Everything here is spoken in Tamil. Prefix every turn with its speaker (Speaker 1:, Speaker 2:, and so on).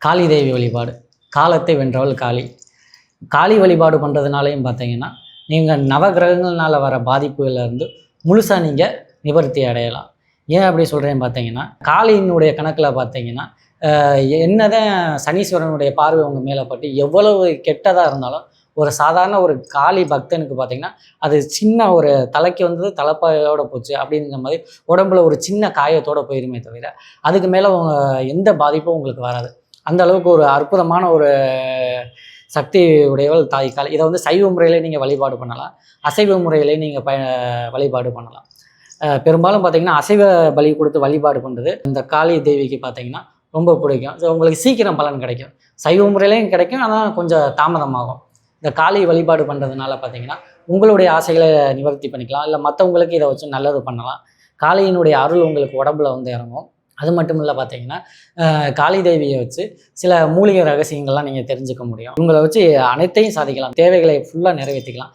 Speaker 1: காளி தேவி வழிபாடு. காலத்தை வென்றவள் காளி. காளி வழிபாடு பண்ணுறதுனாலையும் பார்த்தீங்கன்னா, நீங்கள் நவகிரகங்கள்னால வர பாதிப்புகள்லேருந்து முழுசாக நீங்கள் நிவர்த்தி அடையலாம். ஏன் அப்படி சொல்கிறேன்னு பார்த்தீங்கன்னா, காளியினுடைய கணக்கில் பார்த்தீங்கன்னா, என்னதான் சனீஸ்வரனுடைய பார்வை உங்கள் மேலே பட்டு எவ்வளவு கெட்டதாக இருந்தாலும், ஒரு சாதாரண ஒரு காளி பக்தனுக்கு பார்த்தீங்கன்னா, அது சின்ன ஒரு தலைக்கு வந்தது தலைப்பாயோட போச்சு அப்படிங்கிற மாதிரி உடம்புல ஒரு சின்ன காயத்தோடு போயிருமே தவிர, அதுக்கு மேலே எந்த பாதிப்பும் உங்களுக்கு வராது. அந்த அளவுக்கு ஒரு அற்புதமான ஒரு சக்தி உடையவள் தாய் காளி. இதை வந்து சைவ முறையிலே நீங்கள் வழிபாடு பண்ணலாம், அசைவ முறையிலே நீங்கள் வழிபாடு பண்ணலாம். பெரும்பாலும் பார்த்தீங்கன்னா அசைவ பலி கொடுத்து வழிபாடு பண்ணுறது இந்த காளி தேவிக்கு பார்த்தீங்கன்னா ரொம்ப பிடிக்கும். ஸோ உங்களுக்கு சீக்கிரம் பலன் கிடைக்கும், சைவ முறையிலையும் கிடைக்கும், ஆனால் கொஞ்சம் தாமதமாகும். இந்த காளி வழிபாடு பண்ணுறதுனால பார்த்தீங்கன்னா உங்களுடைய ஆசைகளை நிவர்த்தி பண்ணிக்கலாம், இல்லை மற்றவங்களுக்கு இதை வச்சு நல்லது பண்ணலாம். காளியினுடைய அருள் உங்களுக்கு உடம்புல வந்து இறங்கும். அது மட்டும் இல்லை பார்த்தீங்கன்னா, காளி தேவியை வச்சு சில மூலிகை ரகசியங்கள்லாம் நீங்கள் தெரிஞ்சுக்க முடியும். இவங்களை வச்சு அனைத்தையும் சாதிக்கலாம், தேவைகளை ஃபுல்லாக நிறைவேற்றிக்கலாம்.